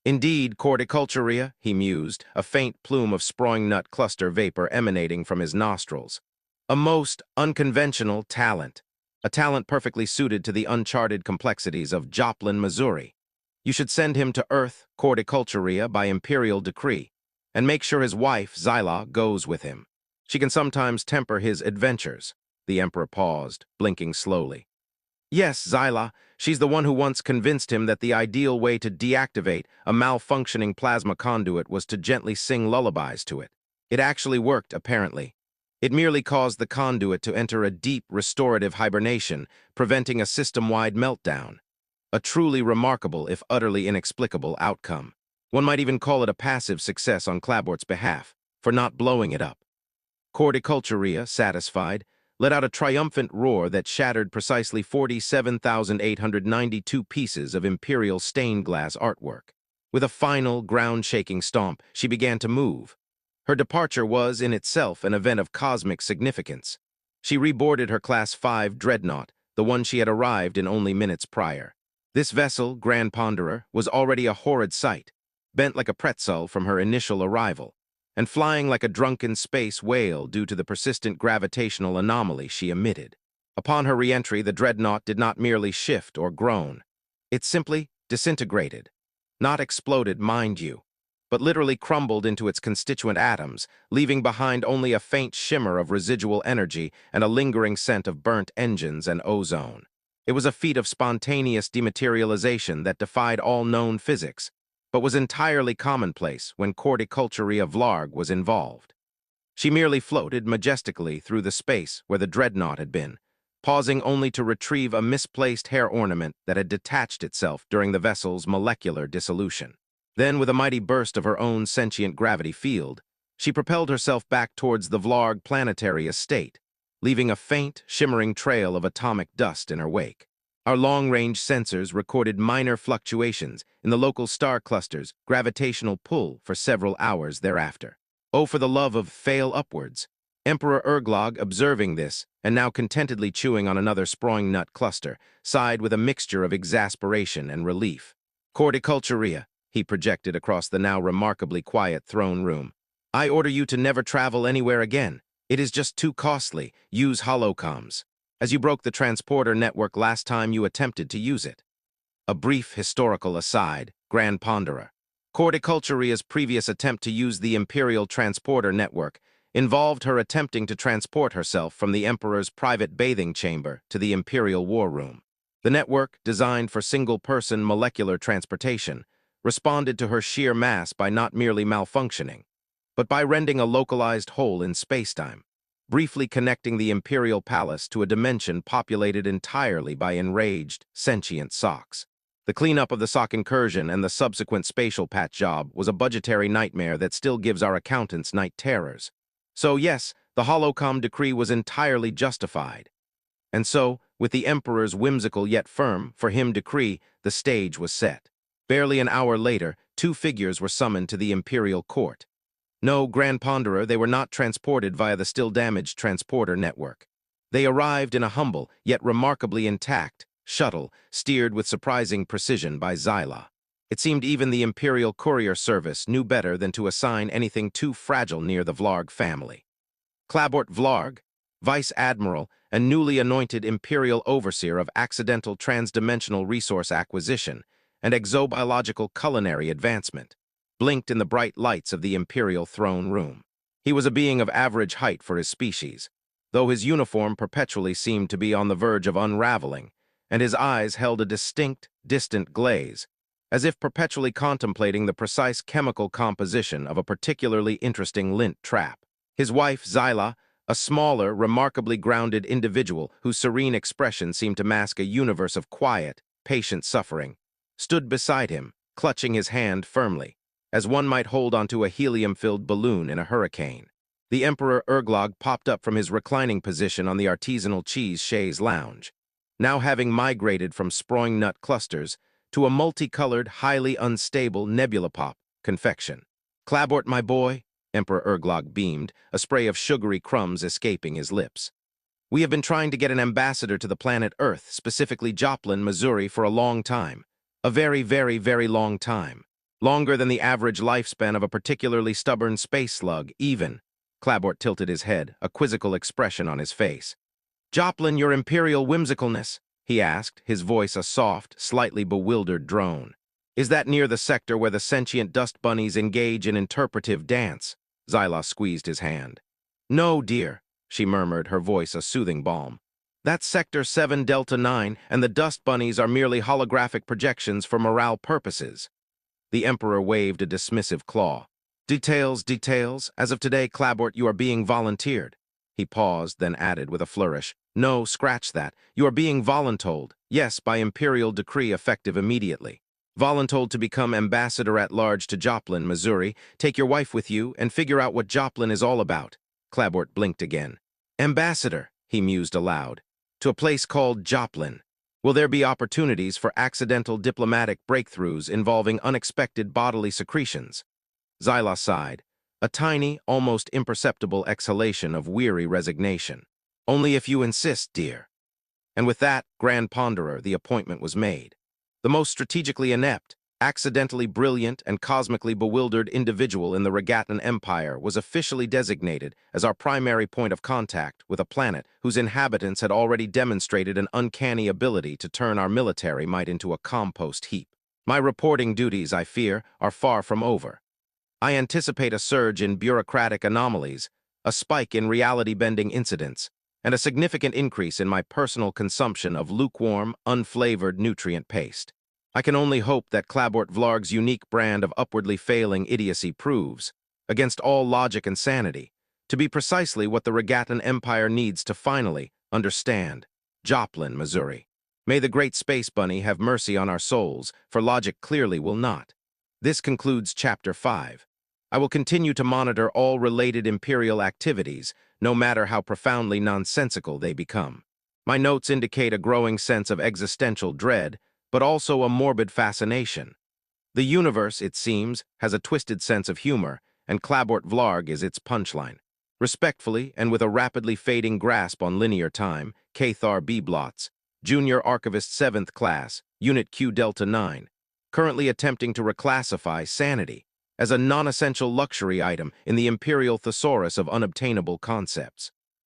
Indeed, corticulturia, he mused, a faint plume of Sproing-nut cluster vapor emanating from his nostrils. A most unconventional talent. A talent perfectly suited to the uncharted complexities of Joplin, Missouri. You should send him to Earth, corticulturia, by imperial decree, and make sure his wife, Zyla, goes with him. She can sometimes temper his adventures. The Emperor paused, blinking slowly. Yes, Zyla. She's the one who once convinced him that the ideal way to deactivate a malfunctioning plasma conduit was to gently sing lullabies to it. It actually worked, apparently. It merely caused the conduit to enter a deep restorative hibernation, preventing a system-wide meltdown. A truly remarkable, if utterly inexplicable, outcome. One might even call it a passive success on Clabort's behalf, for not blowing it up. Corticulturia, satisfied, let out a triumphant roar that shattered precisely 47,892 pieces of imperial stained glass artwork. With a final, ground-shaking stomp, she began to move. Her departure was, in itself, an event of cosmic significance. She reboarded her Class 5 dreadnought, the one she had arrived in only minutes prior. This vessel, Grand Ponderer, was already a horrid sight, bent like a pretzel from her initial arrival, and flying like a drunken space whale due to the persistent gravitational anomaly she emitted. Upon her re-entry, the dreadnought did not merely shift or groan. It simply disintegrated. Not exploded, mind you, but literally crumbled into its constituent atoms, leaving behind only a faint shimmer of residual energy and a lingering scent of burnt engines and ozone. It was a feat of spontaneous dematerialization that defied all known physics, but was entirely commonplace when Corticulturia Vlarg was involved. She merely floated majestically through the space where the dreadnought had been, pausing only to retrieve a misplaced hair ornament that had detached itself during the vessel's molecular dissolution. Then, with a mighty burst of her own sentient gravity field, she propelled herself back towards the Vlarg planetary estate, leaving a faint, shimmering trail of atomic dust in her wake. Our long-range sensors recorded minor fluctuations in the local star cluster's gravitational pull for several hours thereafter. Oh, for the love of fail upwards! Emperor Vlarg, observing this, and now contentedly chewing on another Sproing-nut cluster, sighed with a mixture of exasperation and relief. Corticulturia, he projected across the now remarkably quiet throne room. I order you to never travel anywhere again. It is just too costly. Use holocoms, as you broke the transporter network last time you attempted to use it. A brief historical aside, Grand Ponderer. Corticulturia's previous attempt to use the Imperial transporter network involved her attempting to transport herself from the Emperor's private bathing chamber to the Imperial War Room. The network, designed for single-person molecular transportation, responded to her sheer mass by not merely malfunctioning, but by rending a localized hole in spacetime, briefly connecting the Imperial Palace to a dimension populated entirely by enraged, sentient socks. The cleanup of the sock incursion and the subsequent spatial patch job was a budgetary nightmare that still gives our accountants night terrors. So yes, the holocom decree was entirely justified. And so, with the Emperor's whimsical yet firm, for him decree, the stage was set. Barely an hour later, two figures were summoned to the Imperial Court. No, Grand Ponderer, they were not transported via the still-damaged transporter network. They arrived in a humble, yet remarkably intact, shuttle, steered with surprising precision by Zyla. It seemed even the Imperial Courier Service knew better than to assign anything too fragile near the Vlarg family. Clabort Vlarg, Vice Admiral and newly anointed Imperial Overseer of Accidental Transdimensional Resource Acquisition and Exobiological Culinary Advancement, blinked in the bright lights of the Imperial throne room. He was a being of average height for his species, though his uniform perpetually seemed to be on the verge of unraveling, and his eyes held a distinct, distant glaze, as if perpetually contemplating the precise chemical composition of a particularly interesting lint trap. His wife, Zyla, a smaller, remarkably grounded individual whose serene expression seemed to mask a universe of quiet, patient suffering, stood beside him, clutching his hand firmly, as one might hold onto a helium-filled balloon in a hurricane. The Emperor Vlarg popped up from his reclining position on the artisanal cheese chaise lounge, now having migrated from Sproing-nut clusters to a multicolored, highly unstable nebula pop confection. Clabort, my boy, Emperor Erglog beamed, a spray of sugary crumbs escaping his lips. We have been trying to get an ambassador to the planet Earth, specifically Joplin, Missouri, for a long time. A very, very, very long time. Longer than the average lifespan of a particularly stubborn space slug, even. Clabort tilted his head, a quizzical expression on his face. Joplin, your imperial whimsicalness, he asked, his voice a soft, slightly bewildered drone. Is that near the sector where the sentient dust bunnies engage in interpretive dance? Xylos squeezed his hand. No, dear, she murmured, her voice a soothing balm. That's Sector 7 Delta 9, and the dust bunnies are merely holographic projections for morale purposes. The Emperor waved a dismissive claw. Details, details. As of today, Clabort, you are being volunteered. He paused, then added with a flourish. No, scratch that. You are being voluntold. Yes, by imperial decree effective immediately. Voluntold to become ambassador at large to Joplin, Missouri. Take your wife with you and figure out what Joplin is all about. Clabort blinked again. Ambassador, he mused aloud, to a place called Joplin. Will there be opportunities for accidental diplomatic breakthroughs involving unexpected bodily secretions? Xylos sighed, a tiny, almost imperceptible exhalation of weary resignation. Only if you insist, dear. And with that, Grand Ponderer, the appointment was made. The most strategically inept, accidentally brilliant, and cosmically bewildered individual in the Regatan Empire was officially designated as our primary point of contact with a planet whose inhabitants had already demonstrated an uncanny ability to turn our military might into a compost heap. My reporting duties, I fear, are far from over. I anticipate a surge in bureaucratic anomalies, a spike in reality-bending incidents, and a significant increase in my personal consumption of lukewarm, unflavored nutrient paste. I can only hope that Clabort Vlarg's unique brand of upwardly failing idiocy proves, against all logic and sanity, to be precisely what the Regatan Empire needs to finally understand. Joplin, Missouri. May the great space bunny have mercy on our souls, for logic clearly will not. This concludes Chapter 5. I will continue to monitor all related imperial activities, no matter how profoundly nonsensical they become. My notes indicate a growing sense of existential dread, but also a morbid fascination. The universe, it seems, has a twisted sense of humor, and Clabort Vlarg is its punchline. Respectfully, and with a rapidly fading grasp on linear time, Cathar B. Blotz, Junior Archivist 7th Class, Unit Q Delta 9, currently attempting to reclassify sanity as a non-essential luxury item in the imperial thesaurus of unobtainable concepts.